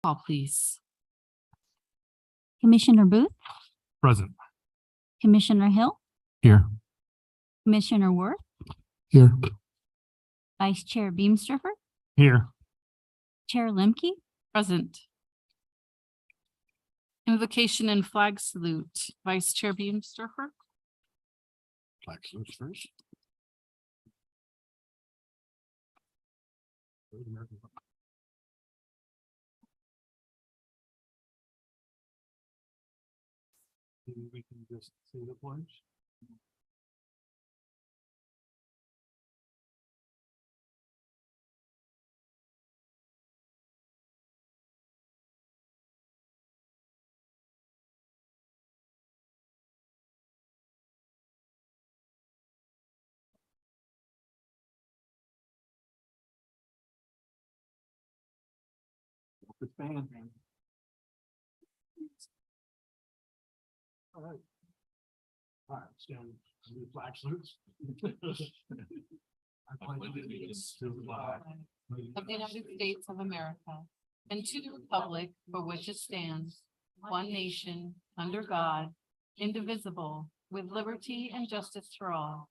Call, please. Commissioner Booth, Present. Commissioner Hill, Here. Commissioner Worth, Here. Vice Chair Beamsterfer, Here. Chair Lemke, Present. Invocation and flag salute. Vice Chair Beamsterfer. Flag salutes first. We can just say the pledge. Good band. All right. All right, stand. Do flag salutes. I pledge allegiance to the flag Of the United States of America and to the republic for which it stands, one nation, under God, indivisible, with liberty and justice for all.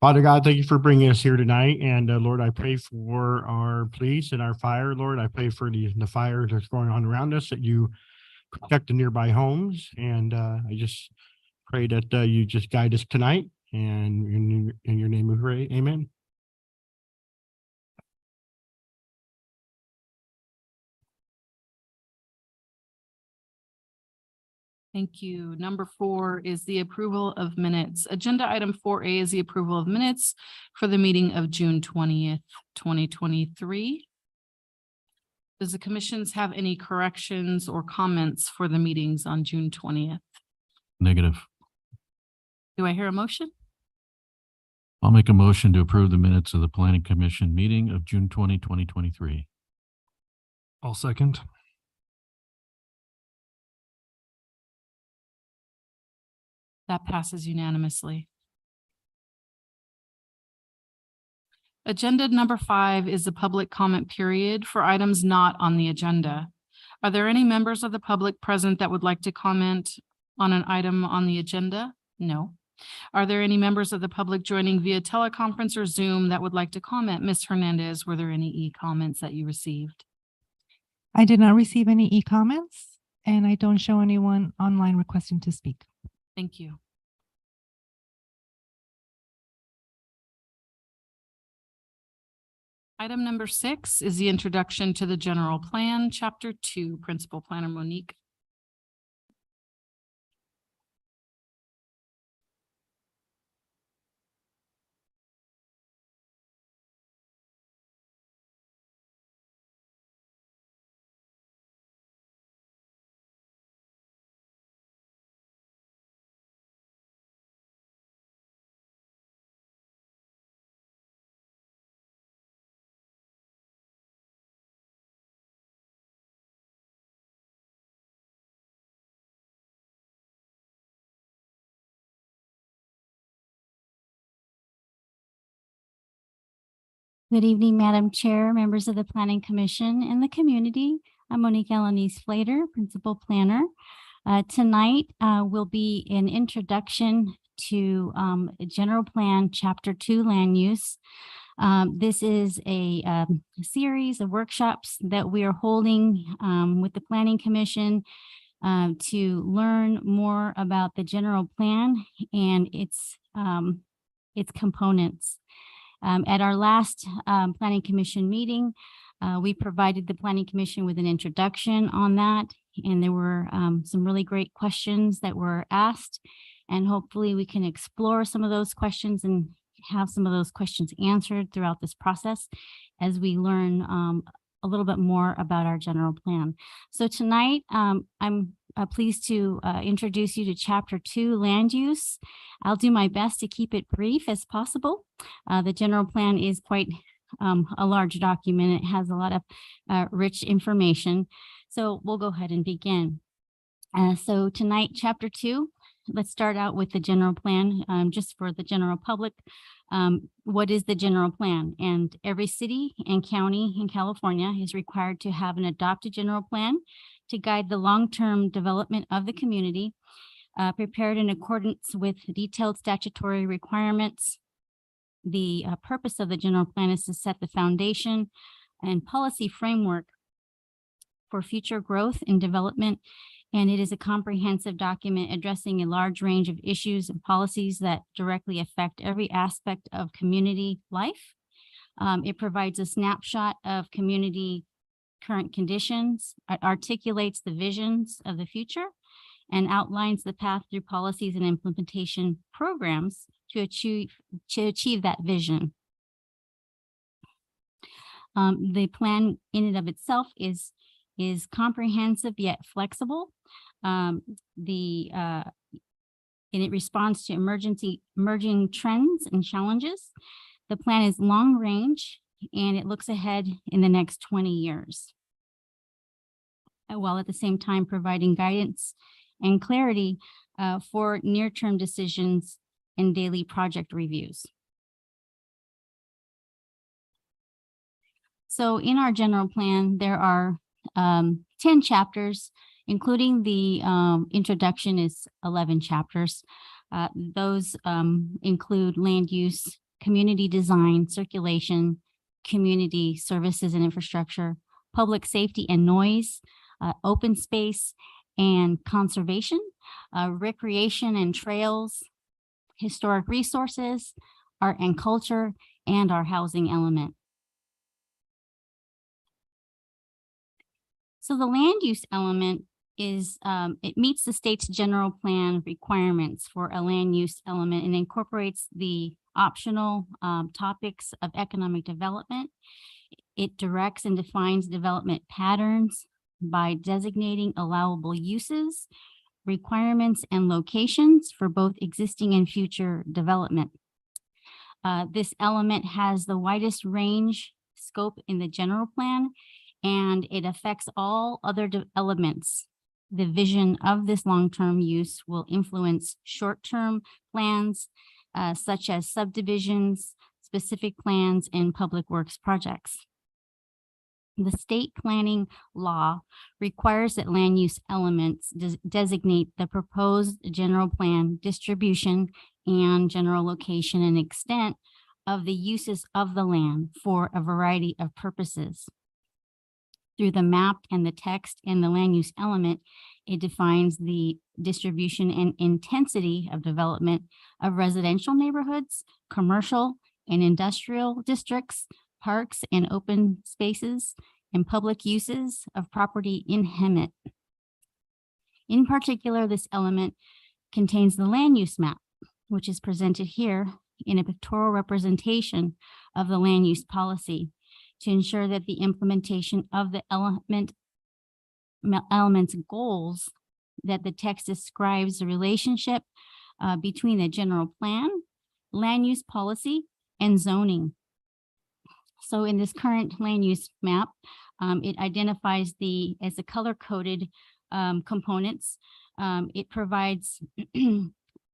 Father God, thank you for bringing us here tonight. And Lord, I pray for our police and our fire, Lord. I pray for the fire that's going on around us, that you protect the nearby homes. And I just pray that you just guide us tonight. And in your name we pray, amen. Thank you. Number 4 is the approval of minutes. Agenda item 4A is the approval of minutes for the meeting of June 20th, 2023. Does the commissions have any corrections or comments for the meetings on June 20th? Negative. Do I hear a motion? I'll make a motion to approve the minutes of the Planning Commission meeting of June 20, 2023. I'll second. That passes unanimously. Agenda number 5 is the public comment period for items not on the agenda. Are there any members of the public present that would like to comment on an item on the agenda? No. Are there any members of the public joining via teleconference or Zoom that would like to comment? Ms. Hernandez, were there any e-comments that you received? I did not receive any e-comments, and I don't show anyone online requesting to speak. Thank you. Item number 6 is the introduction to the general plan, chapter 2, Principal Planner Monique. Good evening, Madam Chair, members of the Planning Commission and the community. I'm Monique Alanis-Flater, Principal Planner. Tonight will be an introduction to General Plan Chapter 2 Land Use. This is a series of workshops that we are holding with the Planning Commission to learn more about the general plan and its components. At our last Planning Commission meeting, we provided the Planning Commission with an introduction on that, and there were some really great questions that were asked, and hopefully we can explore some of those questions and have some of those questions answered throughout this process as we learn a little bit more about our general plan. So tonight, I'm pleased to introduce you to Chapter 2, Land Use. I'll do my best to keep it brief as possible. The general plan is quite a large document. It has a lot of rich information. So we'll go ahead and begin. So tonight, Chapter 2, let's start out with the general plan, just for the general public. What is the general plan? And every city and county in California is required to have an adopted general plan to guide the long-term development of the community, prepared in accordance with detailed statutory requirements. The purpose of the general plan is to set the foundation and policy framework for future growth and development, and it is a comprehensive document addressing a large range of issues and policies that directly affect every aspect of community life. It provides a snapshot of community current conditions, articulates the visions of the future, and outlines the path through policies and implementation programs to achieve that vision. The plan in and of itself is comprehensive yet flexible. And it responds to emerging trends and challenges. The plan is long range and it looks ahead in the next 20 years, while at the same time providing guidance and clarity for near-term decisions and daily project reviews. So in our general plan, there are 10 chapters, including the introduction is 11 chapters. Those include land use, community design, circulation, community services and infrastructure, public safety and noise, open space and conservation, recreation and trails, historic resources, art and culture, and our housing element. So the land use element is, it meets the state's general plan requirements for a land use element and incorporates the optional topics of economic development. It directs and defines development patterns by designating allowable uses, requirements, and locations for both existing and future development. This element has the widest range scope in the general plan, and it affects all other elements. The vision of this long-term use will influence short-term plans, such as subdivisions, specific plans, and public works projects. The state planning law requires that land use elements designate the proposed general plan distribution and general location and extent of the uses of the land for a variety of purposes. Through the map and the text and the land use element, it defines the distribution and intensity of development of residential neighborhoods, commercial and industrial districts, parks and open spaces, and public uses of property in Hemet. In particular, this element contains the land use map, which is presented here in a pictorial representation of the land use policy to ensure that the implementation of the element's goals, that the text describes the relationship between the general plan, land use policy, and zoning. So in this current land use map, it identifies as the color-coded components. It provides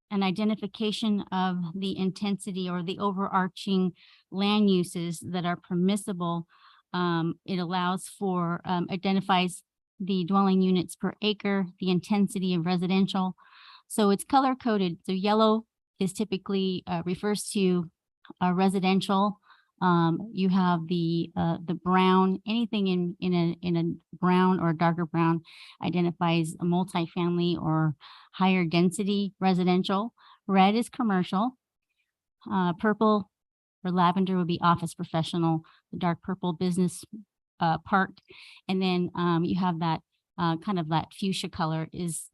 an identification of the intensity or the overarching land uses that are permissible. It allows for, identifies the dwelling units per acre, the intensity of residential. So it's color-coded. So yellow is typically refers to residential. You have the brown, anything in a brown or darker brown identifies a multifamily or higher density residential. Red is commercial. Purple or lavender would be office professional. The dark purple business park. And then you have that kind of that fuchsia color is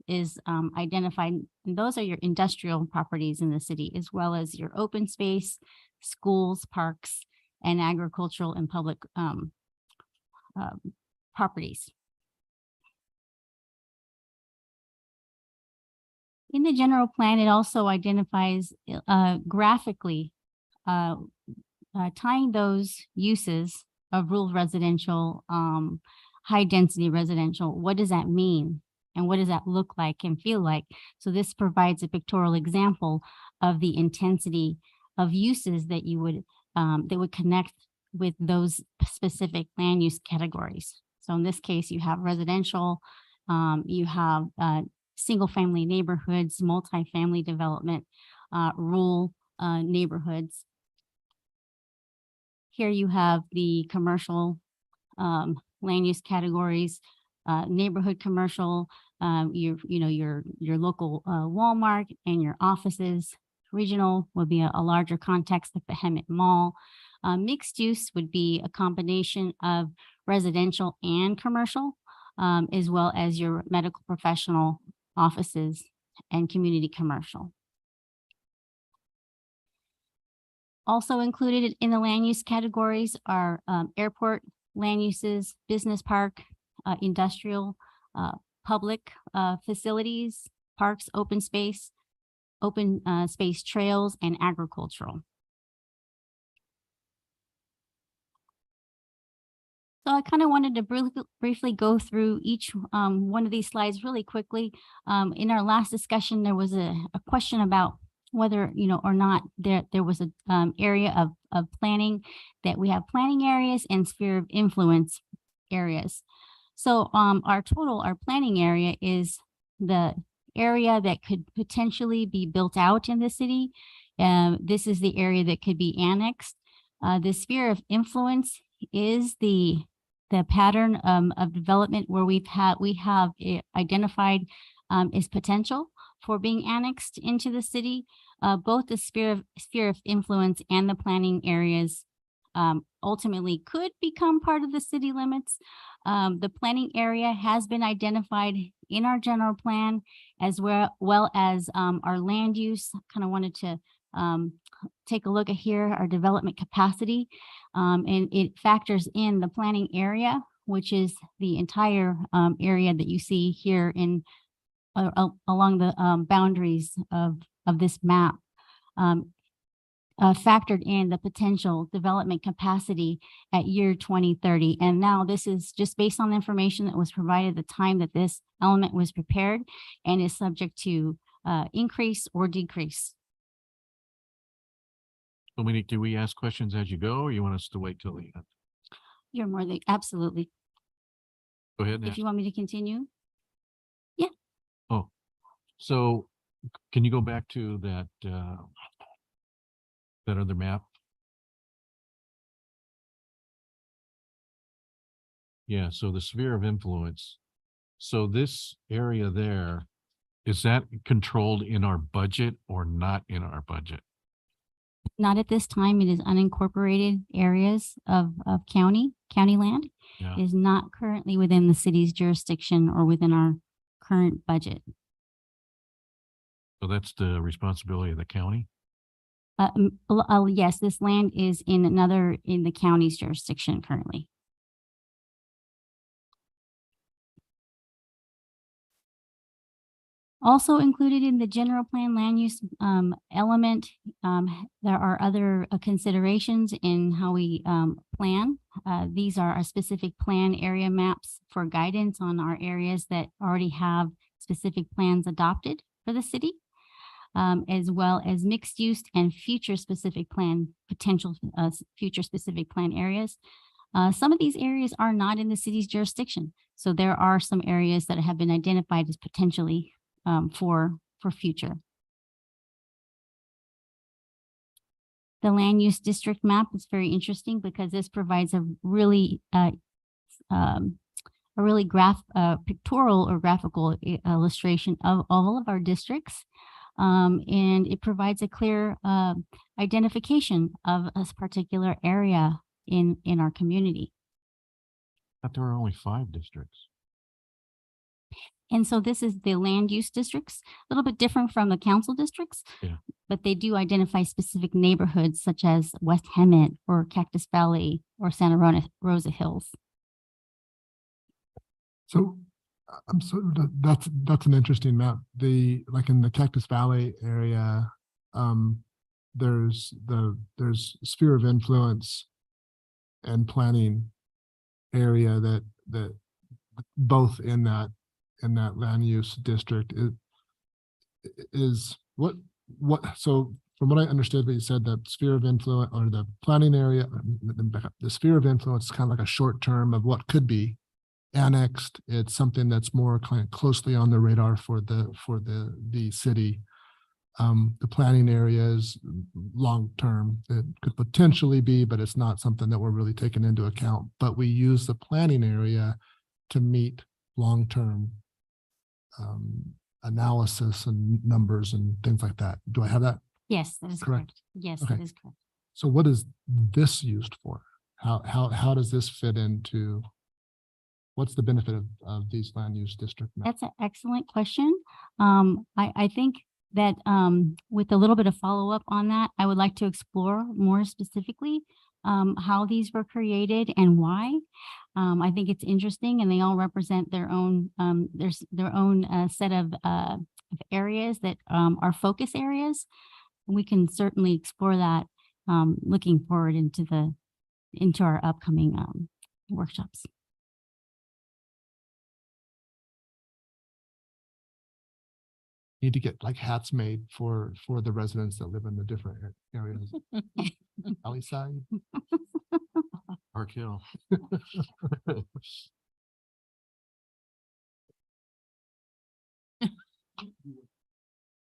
identified. And those are your industrial properties in the city, as well as your open space, schools, parks, and agricultural and public properties. In the general plan, it also identifies graphically tying those uses of rural residential, high density residential. What does that mean? And what does that look like and feel like? So this provides a pictorial example of the intensity of uses that you would, that would connect with those specific land use categories. So in this case, you have residential, you have single-family neighborhoods, multifamily development, rural neighborhoods. Here you have the commercial land use categories, neighborhood commercial, your local Walmart and your offices. Regional would be a larger context like the Hemet Mall. Mixed use would be a combination of residential and commercial, as well as your medical professional offices and community commercial. Also included in the land use categories are airport land uses, business park, industrial, public facilities, parks, open space trails, and agricultural. So I kind of wanted to briefly go through each one of these slides really quickly. In our last discussion, there was a question about whether, or not there was a area of planning, that we have planning areas and sphere of influence areas. So our planning area is the area that could potentially be built out in the city. This is the area that could be annexed. The sphere of influence is the pattern of development where we have identified is potential for being annexed into the city. Both the sphere of influence and the planning areas ultimately could become part of the city limits. The planning area has been identified in our general plan, as well as our land use. Kind of wanted to take a look at here, our development capacity, and it factors in the planning area, which is the entire area that you see here in along the boundaries of this map. Factored in the potential development capacity at year 2030. And now this is just based on the information that was provided at the time that this element was prepared, and is subject to increase or decrease. Dominique, do we ask questions as you go, or you want us to wait till the end? You're more than absolutely. Go ahead. If you want me to continue. Oh, so can you go back to that that other map? Yeah, so the sphere of influence. So this area there, is that controlled in our budget or not in our budget? Not at this time. It is unincorporated areas of county land. Yeah. Is not currently within the city's jurisdiction or within our current budget. So that's the responsibility of the county? Yes, this land is in the county's jurisdiction currently. Also included in the general plan land use element, there are other considerations in how we plan. These are our specific plan area maps for guidance on our areas that already have specific plans adopted for the city, as well as mixed use and future specific plan, potential future specific plan areas. Some of these areas are not in the city's jurisdiction. So there are some areas that have been identified as potentially for future. The land use district map is very interesting because this provides a really pictorial or graphical illustration of all of our districts. And it provides a clear identification of a particular area in our community. But there are only 5 districts. And so this is the land use districts, a little bit different from the council districts, Yeah. but they do identify specific neighborhoods such as West Hemet or Cactus Valley or Santa Rosa Hills. So that's an interesting map. Like in the Cactus Valley area, there's sphere of influence and planning area that both in that land use district is what so from what I understood, what you said, the sphere of influence or the planning area, the sphere of influence is kind of like a short term of what could be annexed. It's something that's more kind of closely on the radar for the city. The planning area is long term. It could potentially be, but it's not something that we're really taking into account. But we use the planning area to meet long term analysis and numbers and things like that. Do I have that? Yes, that is Correct. correct. Yes, Okay. that is correct. So what is this used for? How does this fit into, what's the benefit of these land use district maps? That's an excellent question. I think that with a little bit of follow-up on that, I would like to explore more specifically how these were created and why. I think it's interesting, and they all represent their own set of areas that are focus areas. We can certainly explore that looking forward into our upcoming workshops. Need to get like hats made for the residents that live in the different areas. Valley side. Park Hill.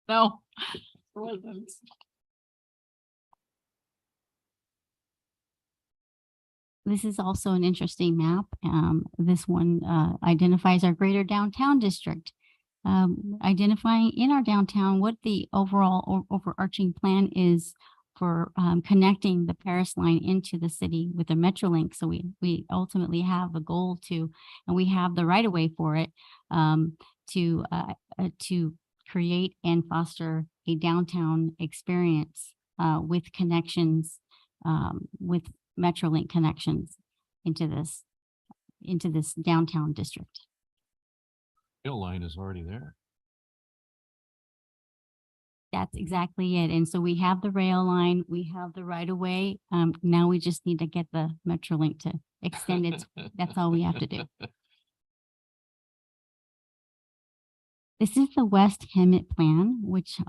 No. it wasn't. This is also an interesting map. This one identifies our greater downtown district, identifying in our downtown what the overall overarching plan is for connecting the Paris line into the city with the Metrolink. So we ultimately have a goal to, and we have the right of way for it, to create and foster a downtown experience with connections, with Metrolink connections into this downtown district. Hill line is already there. That's exactly it. And so we have the rail line, we have the right of way. Now we just need to get the Metrolink to extend it. That's all we have to do. This is the West Hemet plan, which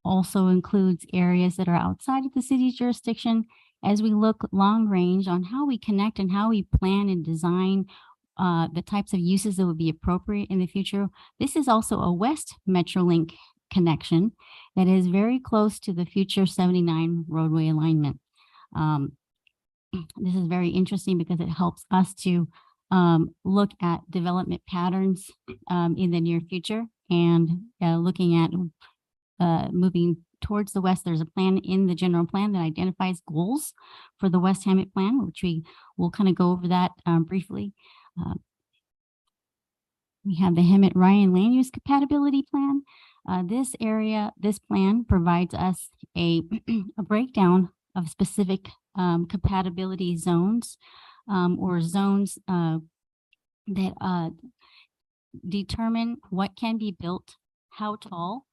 also includes areas that are outside of the city's jurisdiction as we look long range on how we connect and how we plan and design the types of uses that would be appropriate in the future. This is also a West Metrolink connection that is very close to the future 79 roadway alignment. This is very interesting because it helps us to look at development patterns in the near future and looking at moving towards the west. There's a plan in the general plan that identifies goals for the West Hemet plan, which we will kind of go over that briefly. We have the Hemet-Ryan land use compatibility plan. This plan provides us a breakdown of specific compatibility zones or zones that determine what can be built, how tall,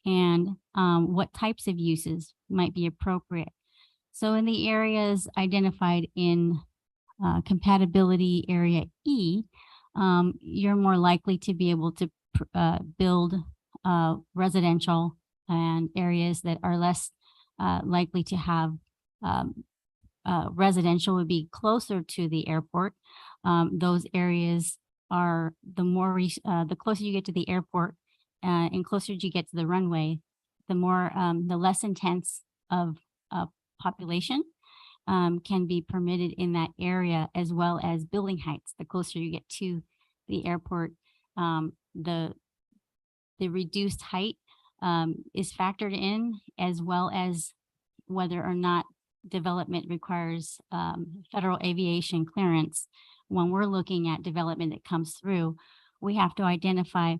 and what types of uses might be appropriate. So in the areas identified in compatibility area E, you're more likely to be able to build residential and areas that are less likely to have residential would be closer to the airport. Those areas are the closer you get to the airport and closer you get to the runway, the less intense of population can be permitted in that area, as well as building heights. The closer you get to the airport, the reduced height is factored in, as well as whether or not development requires federal aviation clearance. When we're looking at development that comes through, we have to identify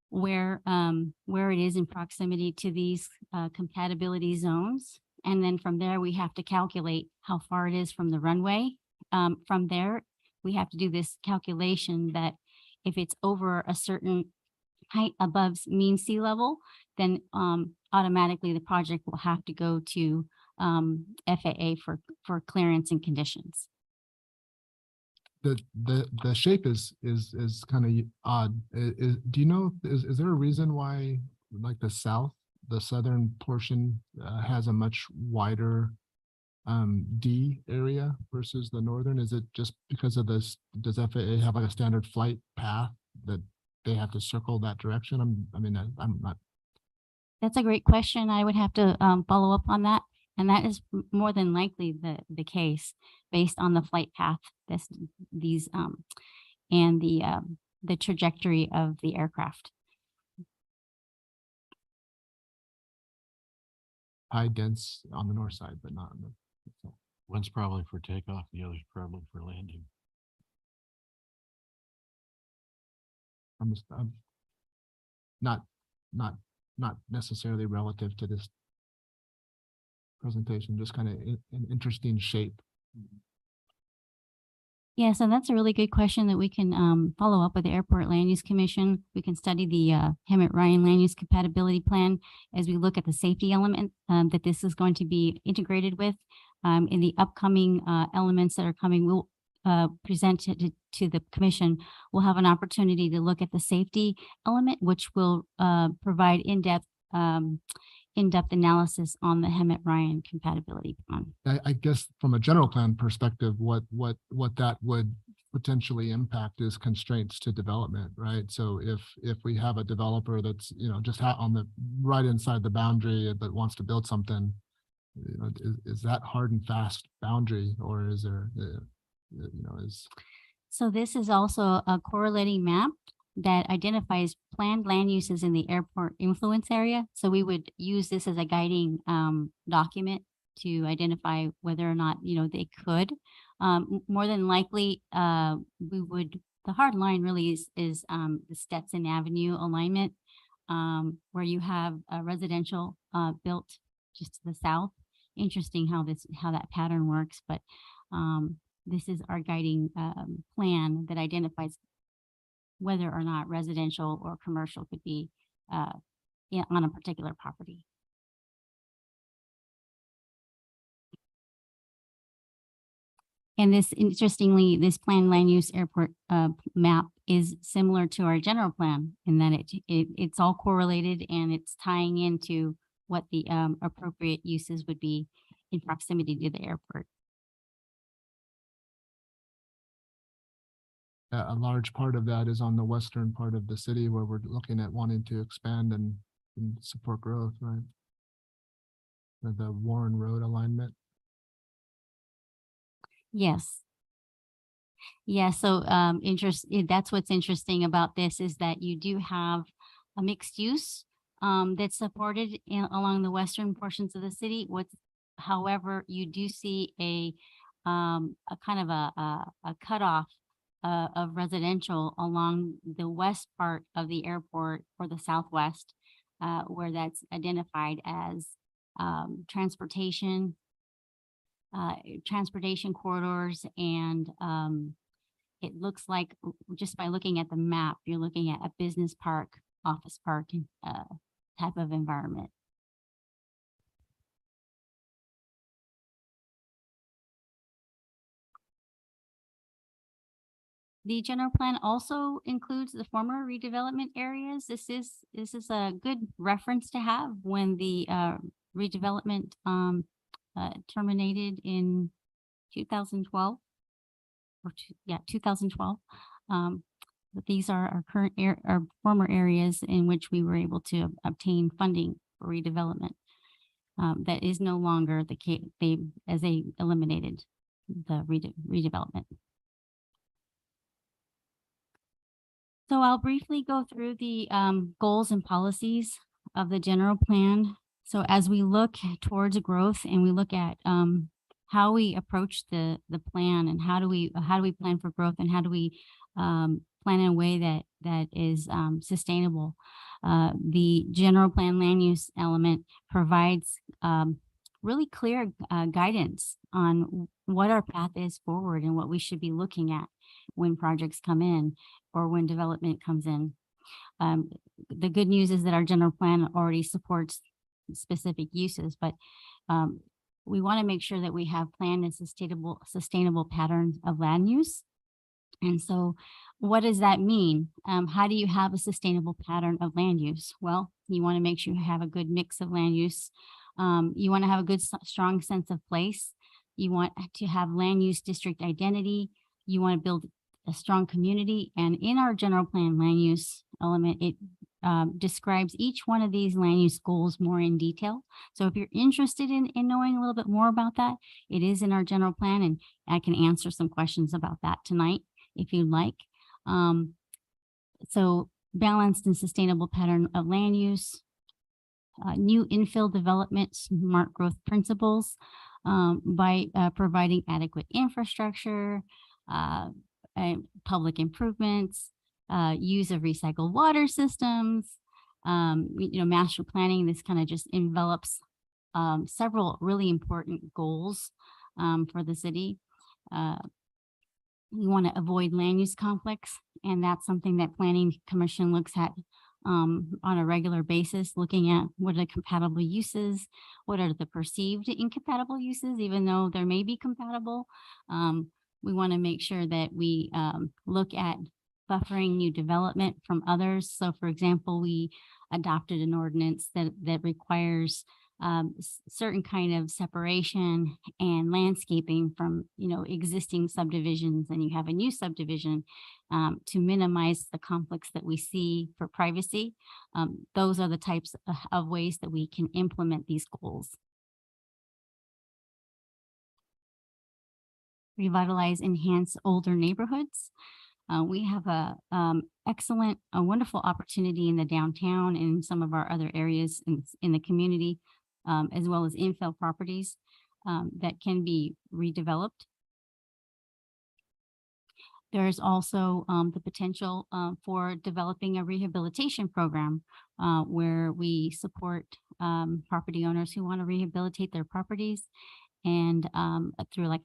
where it is in proximity to these compatibility zones. And then from there, we have to calculate how far it is from the runway. From there, we have to do this calculation that if it's over a certain height above mean sea level, then automatically the project will have to go to FAA for clearance and conditions. The shape is kind of odd. Do you know, is there a reason why like the south, the southern portion has a much wider D area versus the northern? Is it just because of this? Does FAA have like a standard flight path that they have to circle that direction? I'm not. That's a great question. I would have to follow up on that. And that is more than likely the case based on the flight path, and the trajectory of the aircraft. High dense on the north side, but not on the. So, One's probably for takeoff, the other's probably for landing. I'm not necessarily relative to this presentation, just kind of an interesting shape. Yeah, so that's a really good question that we can follow up with the Airport Land Use Commission. We can study the Hemet-Ryan Land Use Compatibility Plan as we look at the safety element that this is going to be integrated with. In the upcoming elements that are coming, we'll present it to the commission. We'll have an opportunity to look at the safety element, which will provide in-depth analysis on the Hemet-Ryan compatibility plan. I guess from a general plan perspective, what that would potentially impact is constraints to development, right? So if we have a developer that's, just on the right inside the boundary but wants to build something, is that hard and fast boundary, or is there, So this is also a correlating map that identifies planned land uses in the airport influence area. So we would use this as a guiding document to identify whether or not, they could. More than likely, the hard line really is the Stetson Avenue alignment, where you have a residential built just to the south. Interesting how that pattern works, but this is our guiding plan that identifies whether or not residential or commercial could be on a particular property. And this, interestingly, this planned land use airport map is similar to our general plan in that it's all correlated and it's tying into what the appropriate uses would be in proximity to the airport. A large part of that is on the western part of the city where we're looking at wanting to expand and support growth, right? The Warren Road alignment. Yes. Yeah, so that's what's interesting about this is that you do have a mixed use that's supported along the western portions of the city. However, you do see a kind of a cutoff of residential along the west part of the airport or the southwest, where that's identified as transportation corridors. And it looks like just by looking at the map, you're looking at a business park, office park type of environment. The general plan also includes the former redevelopment areas. This is a good reference to have when the redevelopment terminated in 2012 2012. But these are our current our former areas in which we were able to obtain funding for redevelopment. That is no longer the case. They eliminated the redevelopment. So I'll briefly go through the goals and policies of the general plan. So as we look towards growth and we look at how we approach the plan and how do we plan for growth and how do we plan in a way that is sustainable, the general plan land use element provides really clear guidance on what our path is forward and what we should be looking at when projects come in or when development comes in. The good news is that our general plan already supports specific uses, but we want to make sure that we have planned and sustainable patterns of land use And so what does that mean? How do you have a sustainable pattern of land use? Well, you want to make sure you have a good mix of land use. You want to have a good, strong sense of place. You want to have land use district identity. You want to build a strong community. And in our general plan land use element, it describes each one of these land use goals more in detail. So if you're interested in knowing a little bit more about that, it is in our general plan, and I can answer some questions about that tonight if you'd like. So balanced and sustainable pattern of land use, new infill development, smart growth principles, by providing adequate infrastructure, public improvements, use of recycled water systems, master planning. This kind of just envelops several really important goals for the city. You want to avoid land use conflicts, and that's something that Planning Commission looks at on a regular basis, looking at what are the compatible uses, what are the perceived incompatible uses, even though there may be compatible. We want to make sure that we look at buffering new development from others. So for example, we adopted an ordinance that requires certain kind of separation and landscaping from, existing subdivisions, and you have a new subdivision to minimize the conflicts that we see for privacy. Those are the types of ways that we can implement these goals. Revitalize, enhance older neighborhoods. We have a wonderful opportunity in the downtown and some of our other areas in the community, as well as infill properties that can be redeveloped. There's also the potential for developing a rehabilitation program where we support property owners who want to rehabilitate their properties, and through like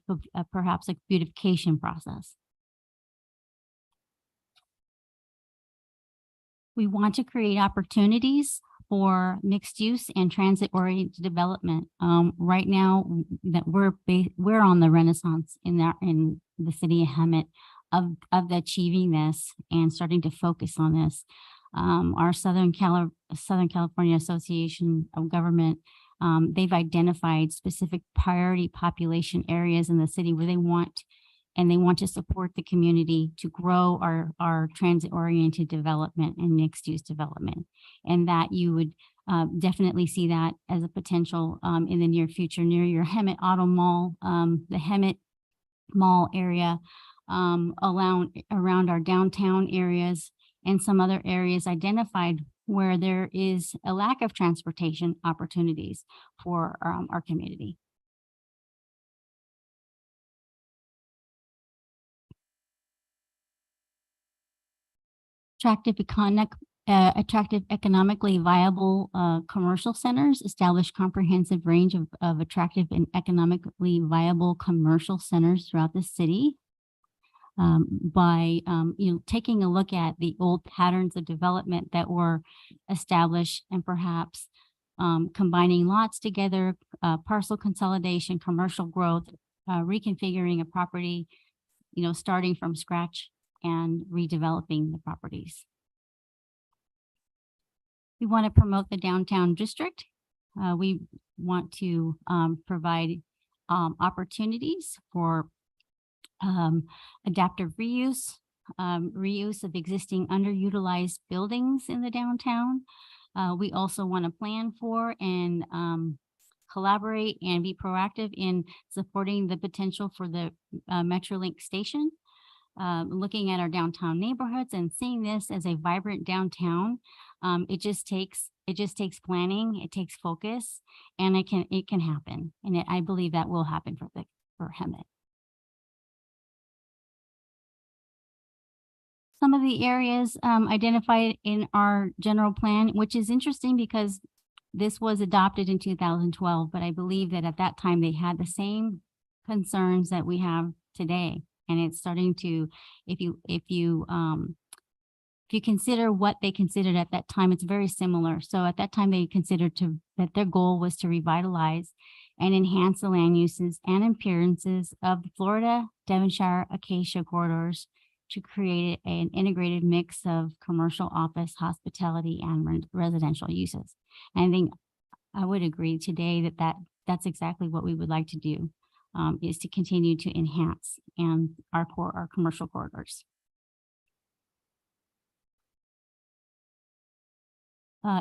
perhaps a beautification process. We want to create opportunities for mixed use and transit oriented development. Right now that we're on the renaissance in the city of Hemet of achieving this and starting to focus on this. Our Southern California Association of Government, they've identified specific priority population areas in the city where they want to support the community to grow our transit-oriented development and mixed-use development. And that you would definitely see that as a potential in the near future near your Hemet Auto Mall, the Hemet Mall area, around our downtown areas, and some other areas identified where there is a lack of transportation opportunities for our community. Attractive economically viable commercial centers. Establish comprehensive range of attractive and economically viable commercial centers throughout the city. By taking a look at the old patterns of development that were established, and perhaps combining lots together, parcel consolidation, commercial growth, reconfiguring a property, starting from scratch and redeveloping the properties. We want to promote the downtown district. We want to provide opportunities for adaptive reuse, reuse of existing underutilized buildings in the downtown. We also want to plan for and collaborate and be proactive in supporting the potential for the Metrolink station. Looking at our downtown neighborhoods and seeing this as a vibrant downtown, it just takes planning, it takes focus, and it can happen. And I believe that will happen for Hemet. Some of the areas identified in our general plan, which is interesting because this was adopted in 2012, but I believe that at that time they had the same concerns that we have today. And it's starting to, if you consider what they considered at that time, it's very similar. So at that time, they considered that their goal was to revitalize and enhance the land uses and appearances of the Florida, Devonshire, Acacia corridors, to create an integrated mix of commercial, office, hospitality, and residential uses. And I think I would agree today that that's exactly what we would like to do, is to continue to enhance and our commercial corridors.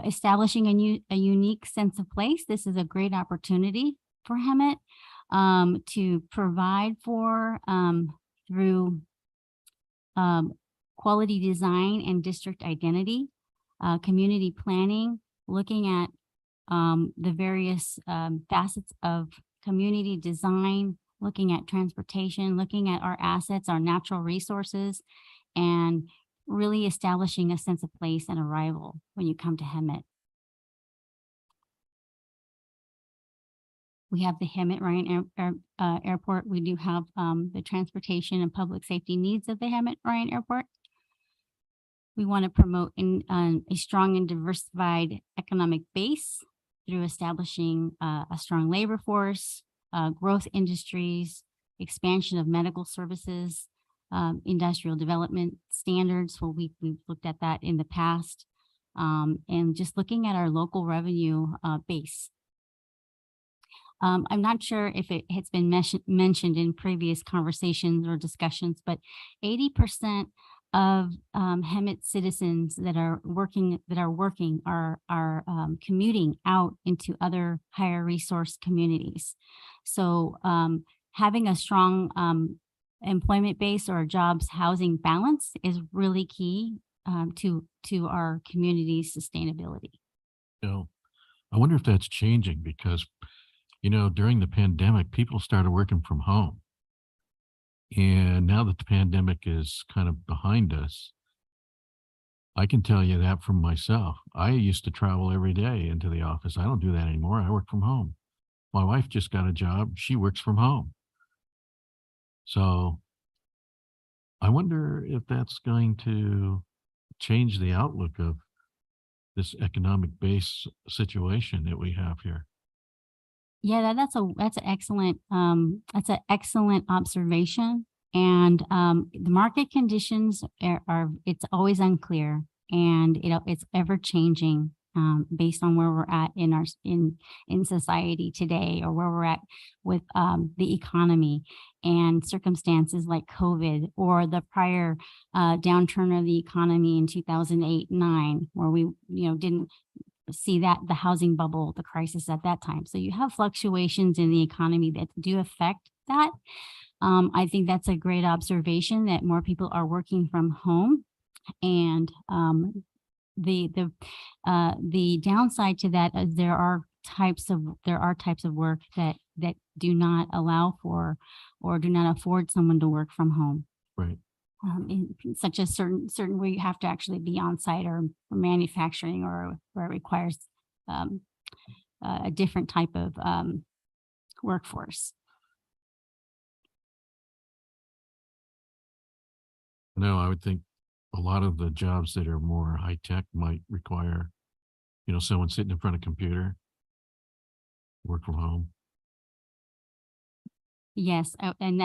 Establishing a unique sense of place. This is a great opportunity for Hemet to provide for through quality design and district identity, community planning, looking at the various facets of community design, looking at transportation, looking at our assets, our natural resources, and really establishing a sense of place and arrival when you come to Hemet. We have the Hemet-Ryan Airport. We do have the transportation and public safety needs of the Hemet-Ryan Airport. We want to promote a strong and diversified economic base through establishing a strong labor force, growth industries, expansion of medical services, industrial development standards. Well, we've looked at that in the past, and just looking at our local revenue base. I'm not sure if it has been mentioned in previous conversations or discussions, but 80% of Hemet citizens that are working are commuting out into other higher resource communities. So having a strong employment base or jobs housing balance is really key to our community's sustainability. I wonder if that's changing because, during the pandemic, people started working from home. And now that the pandemic is kind of behind us, I can tell you that from myself. I used to travel every day into the office. I don't do that anymore. I work from home. My wife just got a job. She works from home. So I wonder if that's going to change the outlook of this economic base situation that we have here. Yeah, that's an excellent observation. And the market conditions are it's always unclear, and it's ever changing based on where we're at in society today, or where we're at with the economy and circumstances like COVID, or the prior downturn of the economy in 2008-9, where we didn't see that the housing bubble, the crisis at that time. So you have fluctuations in the economy that do affect that. I think that's a great observation that more people are working from home, and the downside to that is there are types of work that do not allow for or do not afford someone to work from home. Right. Such as certain where you have to actually be on site, or manufacturing, or where it requires a different type of workforce. No, I would think a lot of the jobs that are more high tech might require, someone sitting in front of a computer, work from home. Yes, and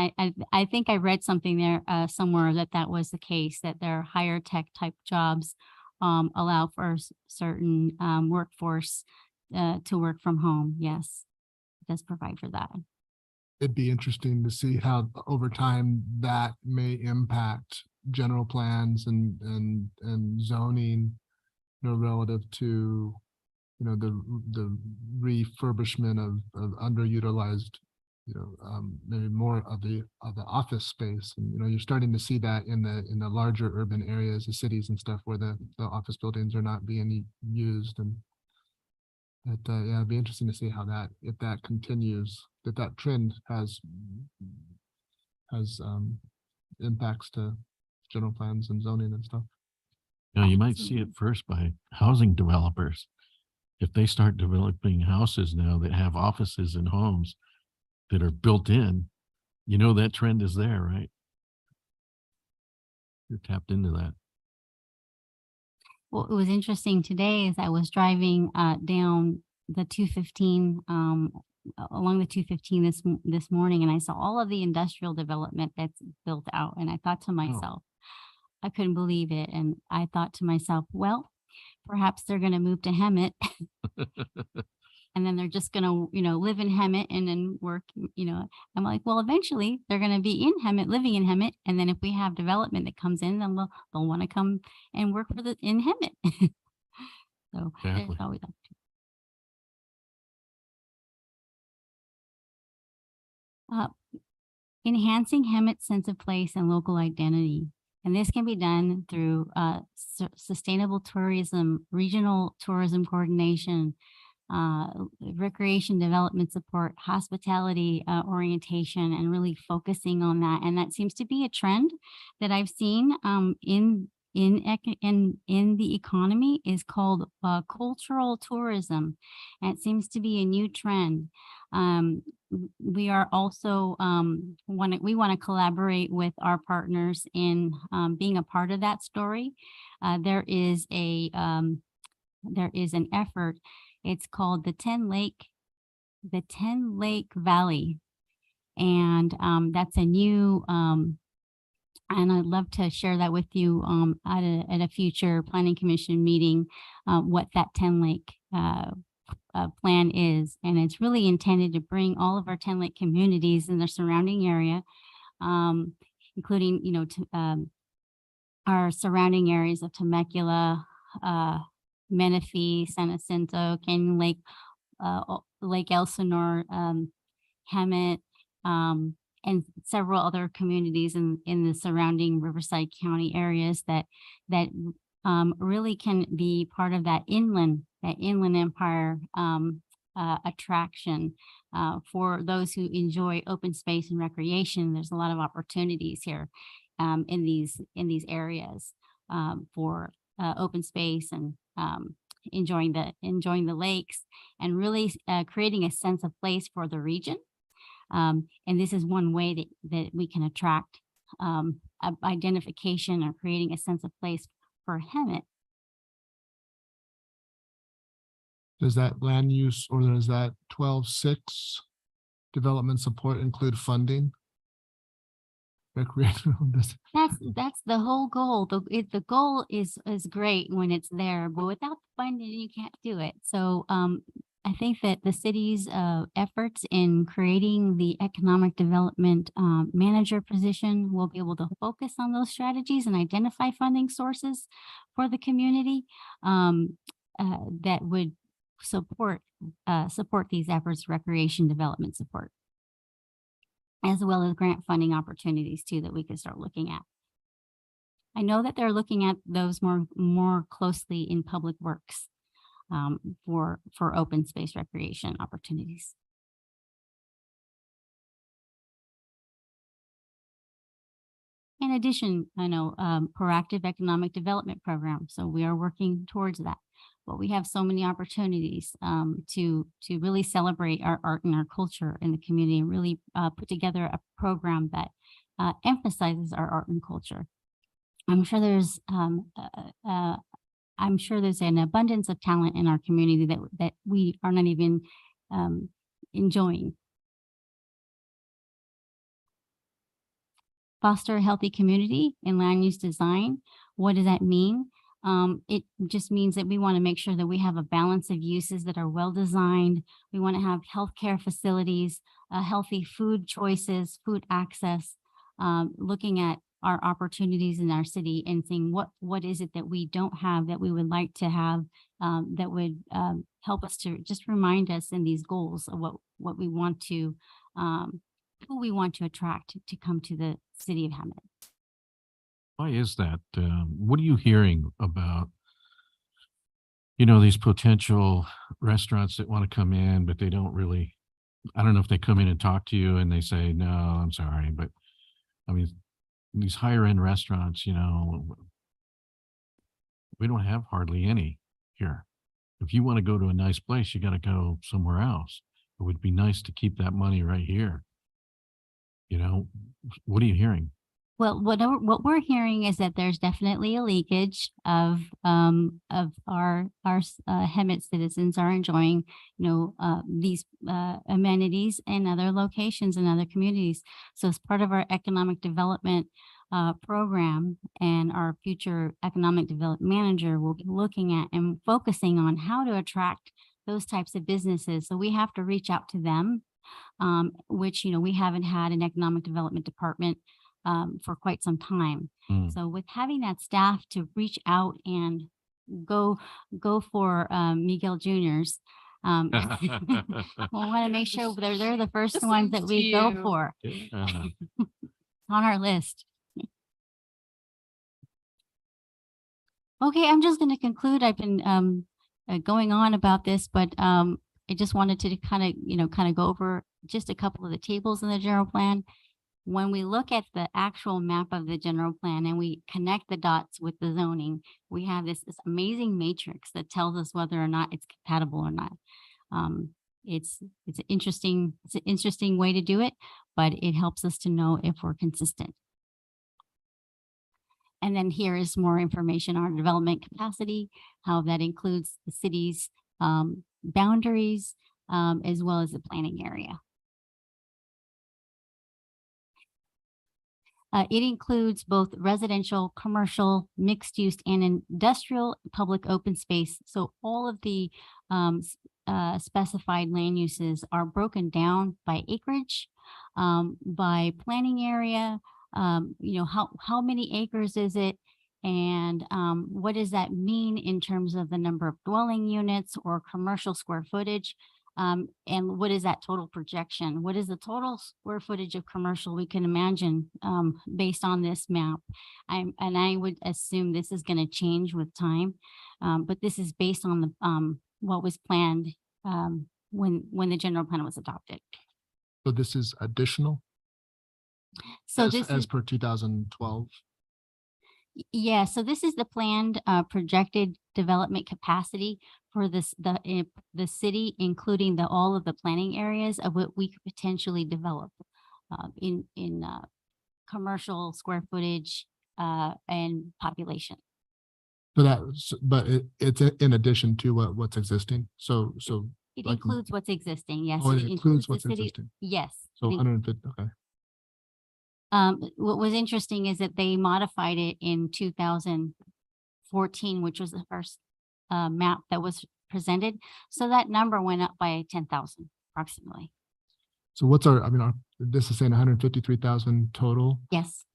I think I read something there somewhere that was the case, that their higher tech type jobs allow for certain workforce to work from home. Yes, it does provide for that. It'd be interesting to see how over time that may impact general plans and zoning, relative to, the refurbishment of underutilized, maybe more of the office space. And, you're starting to see that in the larger urban areas, the cities and stuff, where the office buildings are not being used. And it'd be interesting to see how if that continues, that trend has impacts to general plans and zoning and stuff. You might see it first by housing developers. If they start developing houses now that have offices and homes that are built in, that trend is there, right? You're tapped into that. Well, it was interesting today as I was driving down the 215 along the 215 this morning, and I saw all of the industrial development that's built out, and I thought to myself, I couldn't believe it. And I thought to myself, well, perhaps they're going to move to Hemet and then they're just going to, live in Hemet and then work, I'm like, well, eventually they're going to be in Hemet, living in Hemet. And then if we have development that comes in, then they'll want to come and work in Hemet. So there's Exactly. always enhancing Hemet's sense of place and local identity. And this can be done through sustainable tourism, regional tourism coordination, recreation development support, hospitality orientation, and really focusing on that. And that seems to be a trend that I've seen in the economy is called cultural tourism. And it seems to be a new trend. We are also we want to collaborate with our partners in being a part of that story. There is an effort. It's called the 10 Lake Valley, and that's a new. And I'd love to share that with you at a future planning commission meeting. What that 10 Lake plan is, and it's really intended to bring all of our 10 Lake communities in the surrounding area, including our surrounding areas of Temecula, Menifee, San Jacinto, Canyon Lake, Lake Elsinore, Hemet, and several other communities in the surrounding Riverside County areas that really can be part of that inland empire attraction for those who enjoy open space and recreation. There's a lot of opportunities here in these areas for open space and enjoying the lakes and really creating a sense of place for the region. And this is one way that we can attract identification or creating a sense of place for Hemet. Does that land use or does that 12.6 development support include funding? Recreational. That's the whole goal. The goal is great when it's there, but without funding, you can't do it. So I think that the city's efforts in creating the economic development manager position will be able to focus on those strategies and identify funding sources for the community that would support these efforts, recreation development support, as well as grant funding opportunities too that we could start looking at. I know that they're looking at those more closely in public works for open space recreation opportunities. In addition, I know proactive economic development program. So we are working towards that. But we have so many opportunities to really celebrate our art and our culture in the community and really put together a program that emphasizes our art and culture. I'm sure there's an abundance of talent in our community that we are not even enjoying. Foster a healthy community in land use design. What does that mean? It just means that we want to make sure that we have a balance of uses that are well designed. We want to have healthcare facilities, healthy food choices, food access, looking at our opportunities in our city and seeing what is it that we don't have that we would like to have that would help us to just remind us in these goals of what we want to, who we want to attract to come to the city of Hemet. Why is that? What are you hearing about, these potential restaurants that want to come in, but they don't really, I don't know if they come in and talk to you and they say, no, I'm sorry. But I mean, these higher end restaurants, we don't have hardly any here. If you want to go to a nice place, you got to go somewhere else. It would be nice to keep that money right here. What are you hearing? Well, what we're hearing is that there's definitely a leakage of our Hemet citizens are enjoying, these amenities in other locations and other communities. So as part of our economic development program and our future economic development manager will be looking at and focusing on how to attract those types of businesses. So we have to reach out to them, which, we haven't had an economic development department for quite some time. Mm. So with having that staff to reach out and go for Miguel Juniors, we want to make sure they're the first ones that we go for Yeah. on our list. Okay, I'm just going to conclude. I've been going on about this, but I just wanted to kind of go over just a couple of the tables in the general plan. When we look at the actual map of the general plan and we connect the dots with the zoning, we have this amazing matrix that tells us whether or not it's compatible or not. It's an interesting way to do it, but it helps us to know if we're consistent. And then here is more information on development capacity, how that includes the city's boundaries, as well as the planning area. It includes both residential, commercial, mixed use, and industrial public open space. So all of the specified land uses are broken down by acreage, by planning area, how many acres is it, and what does that mean in terms of the number of dwelling units or commercial square footage. And what is that total projection? What is the total square footage of commercial we can imagine based on this map? And I would assume this is going to change with time, but this is based on the what was planned when the general plan was adopted. So this is additional So as, this as is, per 2012. yeah, so this is the planned projected development capacity for the city, including all of the planning areas of what we could potentially develop in commercial square footage and population. So but it's in addition to what's existing. So It like- includes what's existing, yes. oh, it includes the what's city- existing. Yes. So it 150. Okay. What was interesting is that they modified it in 2014, which was the first map that was presented. So that number went up by 10,000 approximately. So what's this is saying 153,000 total. Yes,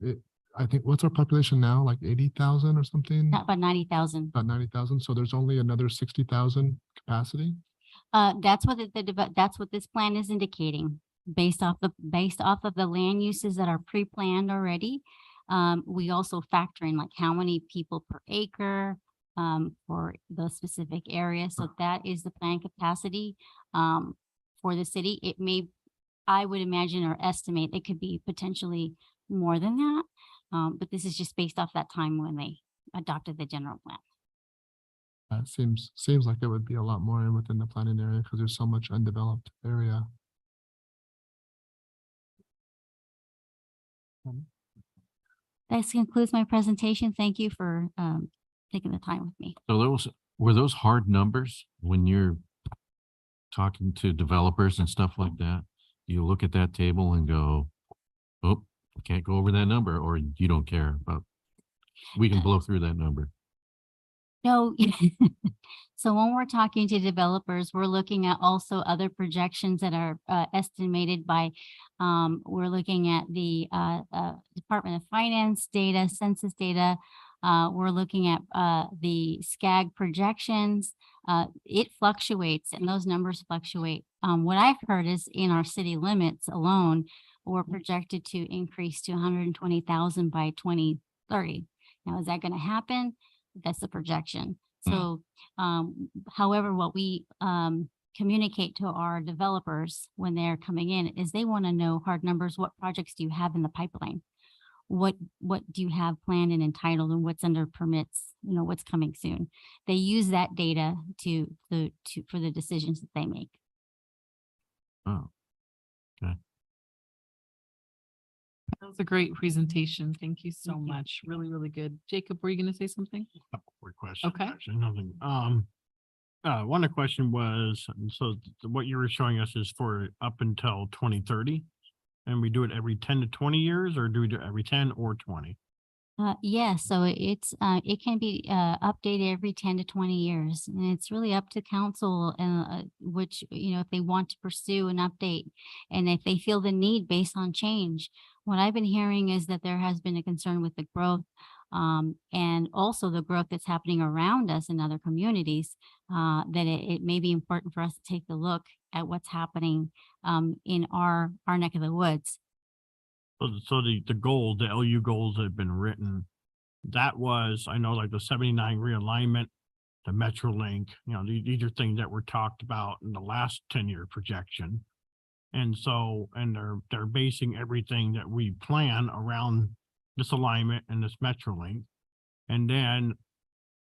I think what's our population now? Like 80,000 or something? not about 90,000. About 90,000. So there's only another 60,000 capacity. That's what that's what this plan is indicating based off of the land uses that are pre-planned already. We also factor in like how many people per acre for the specific area. So that is the plan capacity for the city. It may, I would imagine or estimate it could be potentially more than that. But this is just based off that time when they adopted the general plan. It seems like it would be a lot more within the planning area because there's so much undeveloped area. That concludes my presentation. Thank you for taking the time with me. So were those hard numbers when you're talking to developers and stuff like that? You look at that table and go, oh, I can't go over that number, or you don't care about, we can blow through that number. No, so when we're talking to developers, we're looking at also other projections that are estimated by, we're looking at the Department of Finance data, census data. We're looking at the SCAG projections. It fluctuates and those numbers fluctuate. What I've heard is in our city limits alone, we're projected to increase to 120,000 by 2030. Now, is that going to happen? That's the projection. So, however, what we communicate to our developers when they're coming in is they want to know hard numbers. What projects do you have in the pipeline? What do you have planned and entitled, and what's under permits? What's coming soon. They use that data for the decisions that they make. Oh, That was a great presentation. Thank you so much. Really, really good. Jacob, were you going to say something? Couple quick questions. Okay. Actually, nothing. One of the question was, so what you were showing us is for up until 2030, and we do it every 10 to 20 years, or do we do it every 10 or 20? Yeah, so it can be updated every 10 to 20 years. And it's really up to council, which, if they want to pursue an update and if they feel the need based on change. What I've been hearing is that there has been a concern with the growth, and also the growth that's happening around us in other communities, that it may be important for us to take a look at what's happening in our neck of the woods. So the goals, the LU goals that have been written, that was, I know, like the 79 realignment, the MetroLink, these are things that were talked about in the last 10-year projection. And so, and they're basing everything that we plan around this alignment and this MetroLink. And then,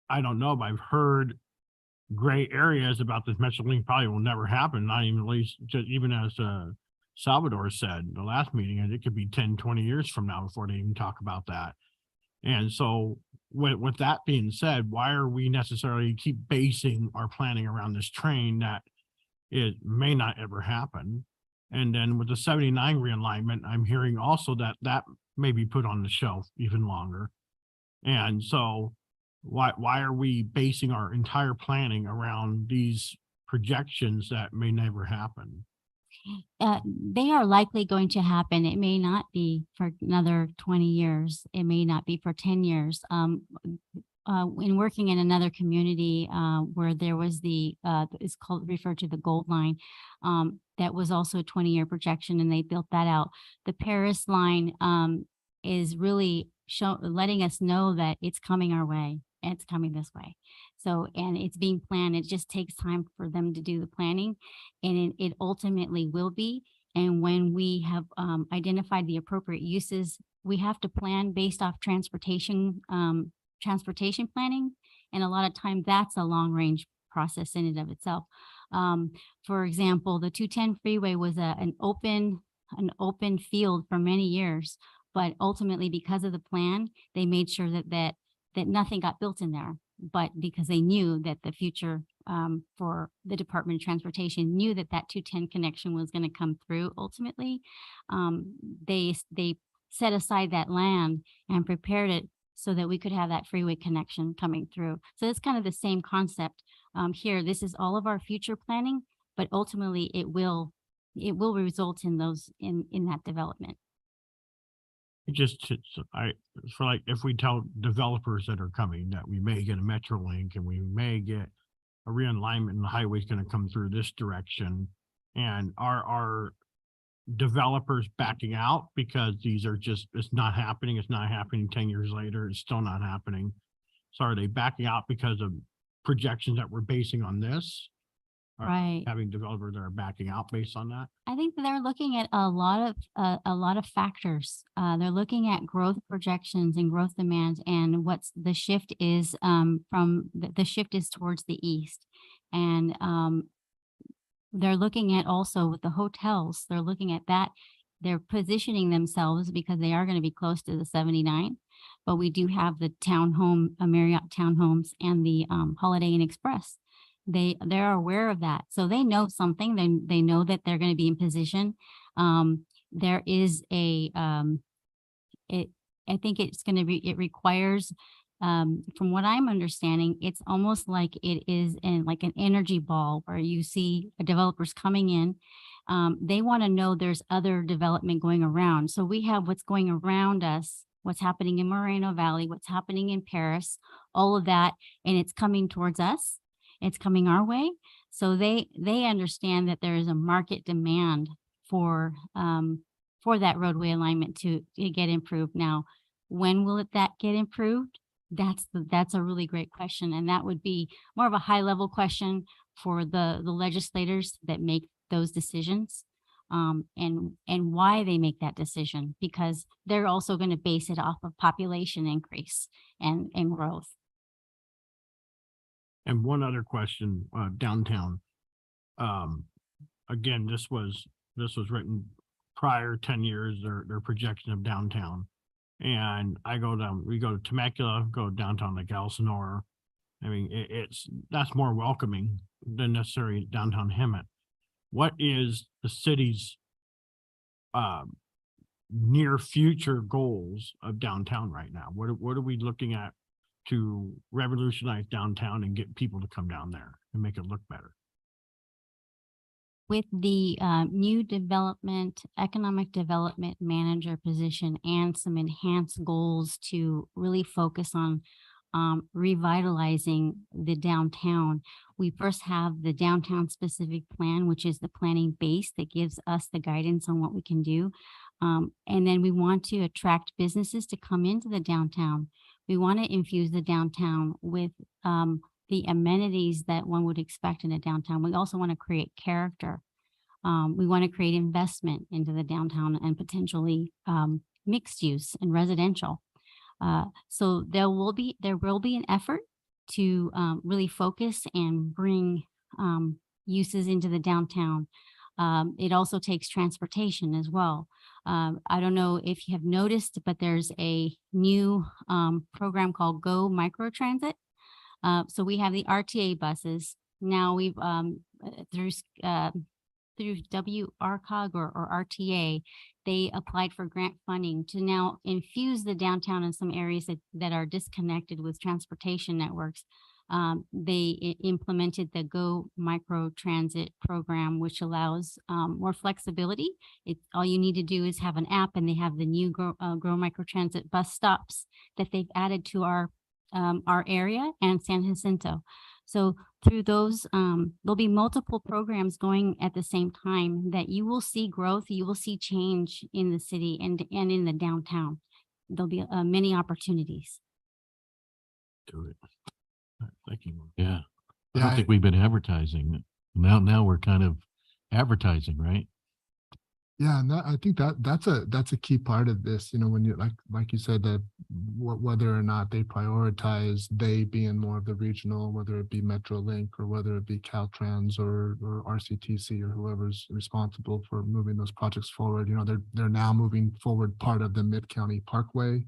I don't know, but I've heard gray areas about this MetroLink probably will never happen, not even, at least, just even as Salvador said in the last meeting, and it could be 10, 20 years from now before they even talk about that. And so with that being said, why are we necessarily keep basing our planning around this train that it may not ever happen? And then with the 79 realignment, I'm hearing also that may be put on the shelf even longer. And so why are we basing our entire planning around these projections that may never happen? They are likely going to happen. It may not be for another 20 years. It may not be for 10 years. In working in another community where there was it's referred to the Gold Line, that was also a 20-year projection, and they built that out. The Paris line is really letting us know that it's coming our way. And it's coming this way. So, and it's being planned. It just takes time for them to do the planning, and it ultimately will be. And when we have identified the appropriate uses, we have to plan based off transportation planning. And a lot of time that's a long range process in and of itself. For example, the 210 freeway was an open field for many years, but ultimately because of the plan, they made sure that nothing got built in there. But because they knew that the future for the Department of Transportation knew that 210 connection was going to come through ultimately, they set aside that land and prepared it so that we could have that freeway connection coming through. So it's kind of the same concept here. This is all of our future planning, but ultimately it will result in that development. For like, if we tell developers that are coming that we may get a MetroLink and we may get a realignment and the highway's going to come through this direction, and are developers backing out because it's not happening. It's not happening 10 years later. It's still not happening. So are they backing out because of projections that we're basing on this? Right. Having developers that are backing out based on that? I think they're looking at a lot of factors. They're looking at growth projections and growth demands, and what's the shift is the shift is towards the east, and they're looking at also with the hotels. They're looking at that. They're positioning themselves because they are going to be close to the 79, but we do have the Marriott townhomes and the Holiday Inn Express. They're aware of that. So they know something. They know that they're going to be in position. There is I think it requires, from what I'm understanding, it's almost like it is like an energy ball where you see developers coming in. They want to know there's other development going around. So we have what's going around us, what's happening in Moreno Valley, what's happening in Paris, all of that, and it's coming towards us. It's coming our way. So they understand that there is a market demand for that roadway alignment to get improved. Now, when will that get improved? That's a really great question. And that would be more of a high level question for the legislators that make those decisions, and why they make that decision, because they're also going to base it off of population increase and growth. And one other question, downtown. Again, this was written prior 10 years, their projection of downtown. And we go to Temecula, go downtown like Elsinore. I mean, that's more welcoming than necessarily downtown Hemet. What is the city's near future goals of downtown right now? What are we looking at to revolutionize downtown and get people to come down there and make it look better? With the new economic development manager position and some enhanced goals to really focus on revitalizing the downtown. We first have the downtown specific plan, which is the planning base that gives us the guidance on what we can do. And then we want to attract businesses to come into the downtown. We want to infuse the downtown with the amenities that one would expect in a downtown. We also want to create character. We want to create investment into the downtown and potentially mixed use and residential. So there will be an effort to really focus and bring uses into the downtown. It also takes transportation as well. I don't know if you have noticed, but there's a new program called Go Microtransit. So we have the RTA buses. Now we've through WRCOG or RTA, they applied for grant funding to now infuse the downtown in some areas that are disconnected with transportation networks. They implemented the Go Micro Transit program, which allows more flexibility. All you need to do is have an app, and they have the new Go Micro Transit bus stops that they've added to our area and San Jacinto. So through those, there'll be multiple programs going at the same time that you will see growth, you will see change in the city and in the downtown. There'll be many opportunities. Do it. Thank you. Yeah. I Yeah, don't think we've been advertising. Now we're kind of advertising, right? Yeah, and I think that's a key part of this. You know, when you like you said that whether or not they prioritize, they being more of the regional, whether it be MetroLink or whether it be Caltrans or RCTC or whoever's responsible for moving those projects forward. You know, they're now moving forward part of the Mid-County Parkway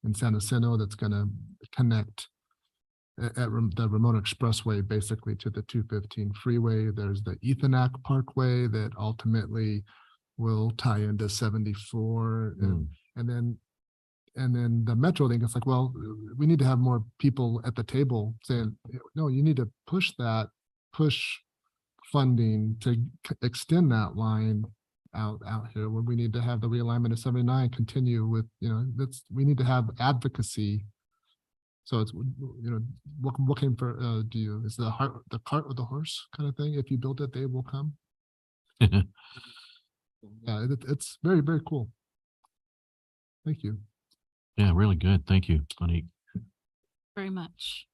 in San Jacinto that's going to connect at the Ramona Expressway basically to the 215 freeway. There's the Ethanac Parkway that ultimately will tie into 74 and then the Metro thing. It's like, well, we need to have more people at the table saying, no, you need to push funding to extend that line out here, where we need to have the realignment of 79 continue with, you know, we need to have advocacy. So it's, you know, what came for is the cart or the horse kind of thing? If you build it, they will come. Yeah, it's very, very cool. Thank you. Yeah, really good. Thank you, Monique. Very much.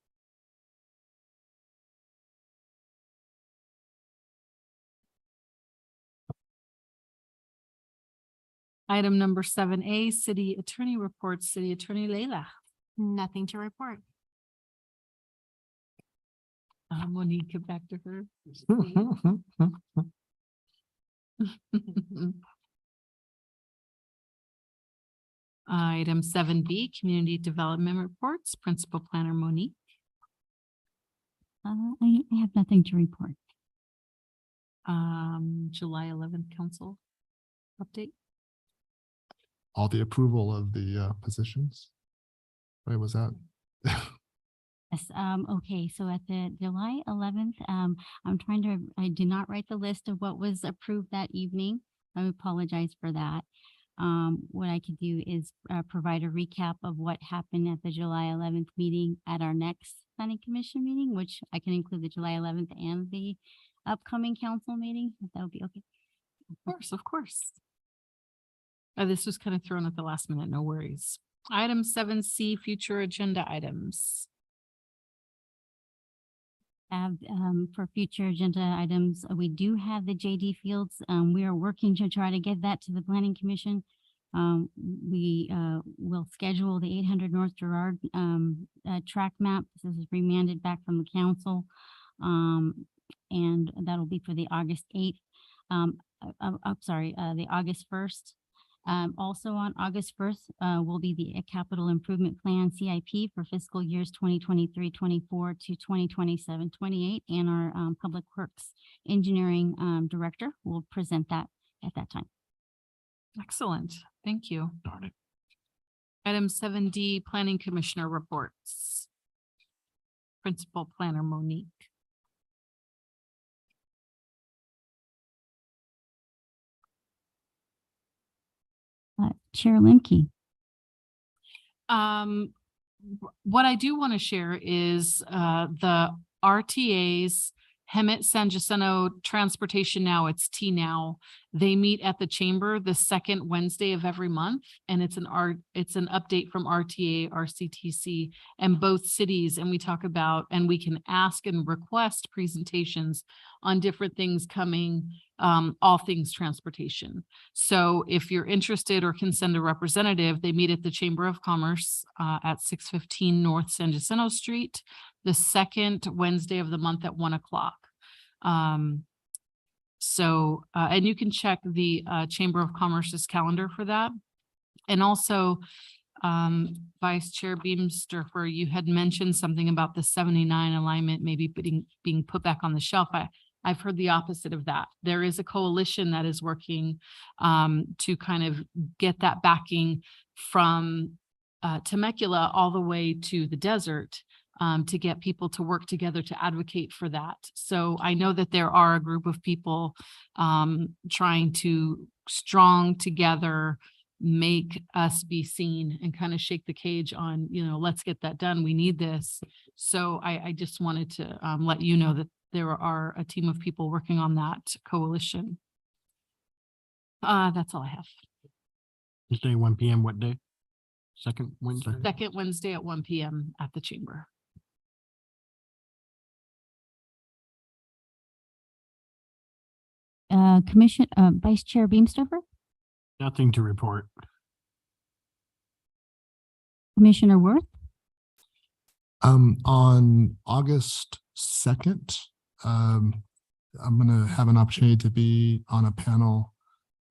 Item number 7A, City Attorney reports. City Attorney Leila. Nothing to report. Monique, get back to her. Item 7B, Community Development Reports, Principal Planner Monique. I have nothing to report. July 11th Council update. All the approval of the positions. Wait, was that? Yes, okay, so at the July 11th, I did not write the list of what was approved that evening. I apologize for that. What I could do is provide a recap of what happened at the July 11th meeting at our next planning commission meeting, which I can include the July 11th and the upcoming council meeting, if that would be okay. Of course. This was kind of thrown at the last minute, no worries. Item 7C, future agenda items. For future agenda items, we do have the JD Fields. We are working to try to get that to the Planning Commission. We will schedule the 800 North Girard track map. This is remanded back from the council. And that'll be for the August 8th. The August 1st. Also on August 1st will be the Capital Improvement Plan CIP for fiscal years 2023-24 to 2027-28, and our Public Works Engineering Director will present that at that time. Excellent. Thank you. Darn it. Item 7D, Planning Commissioner reports. Principal Planner Monique. Chair Limkey. What I do want to share is the RTA's Hemet-San Jacinto Transportation Now, it's T Now. They meet at the chamber the second Wednesday of every month, and it's an update from RTA, RCTC, and both cities. And we talk about, and we can ask and request presentations on different things coming, all things transportation. So if you're interested or can send a representative, they meet at the Chamber of Commerce at 615 North San Jacinto Street, the second Wednesday of the month at 1 o'clock. And you can check the Chamber of Commerce's calendar for that. And also, Vice Chair Beamsterfer, you had mentioned something about the 79 alignment maybe being put back on the shelf. I've heard the opposite of that. There is a coalition that is working to kind of get that backing from Temecula all the way to the desert to get people to work together to advocate for that. So I know that there are a group of people trying to strong together, make us be seen and kind of shake the cage on, let's get that done. We need this. So I just wanted to let you know that there are a team of people working on that coalition. That's all I have. Tuesday, 1 p.m. What day? Second Wednesday? Second Wednesday at 1 p.m. at the chamber. Vice Chair Beamsterfer, Nothing to report. Commissioner Worth. On August 2nd, I'm going to have an opportunity to be on a panel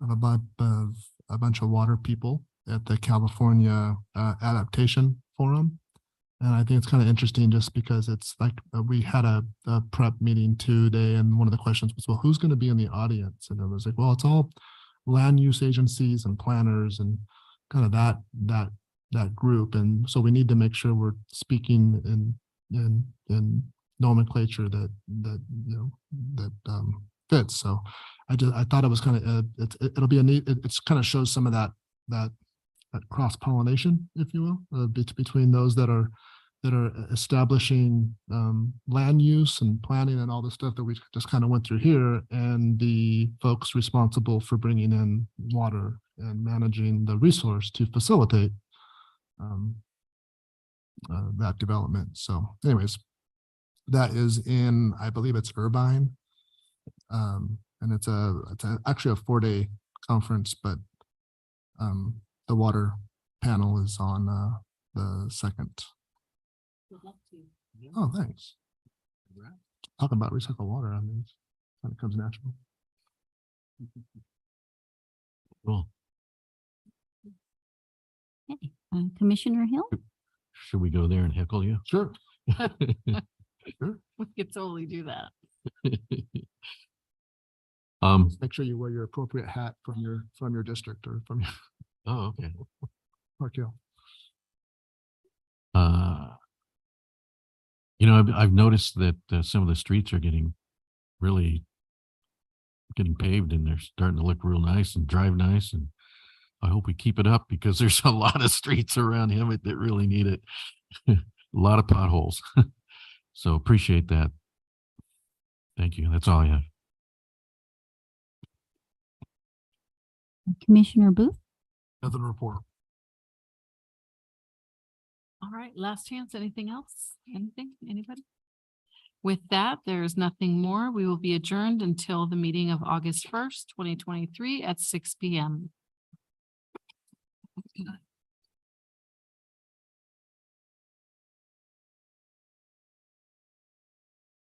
of a bunch of water people at the California Adaptation Forum. And I think it's kind of interesting just because it's like we had a prep meeting today, and one of the questions was, well, who's going to be in the audience? And it was like, well, it's all land use agencies and planners and kind of that group. And so we need to make sure we're speaking in nomenclature that fits. So I thought it was kind of it'll be a neat. It's kind of shows some of that cross pollination, if you will, between those that are establishing land use and planning and all the stuff that we just kind of went through here, and the folks responsible for bringing in water and managing the resource to facilitate that development. So anyways, that is in, I believe it's Irvine. And it's actually a 4-day conference, but the water panel is on the 2nd. Oh, thanks. Talk about recycled water. I mean, it kind of comes natural. Cool. Okay. Commissioner Hill. Should we go there and heckle you? Sure. Sure. We could totally do that. Make sure you wear your appropriate hat from your district or from your Oh, okay. Park Hill. I've noticed that some of the streets are getting paved, and they're starting to look real nice and drive nice. And I hope we keep it up, because there's a lot of streets around Hemet that really need it. A lot of potholes. So appreciate that. Thank you. That's all I have. Commissioner Booth. Nothing to report. All right, last chance. Anything else? Anything? Anybody? With that, there's nothing more. We will be adjourned until the meeting of August 1st, 2023 at 6 p.m.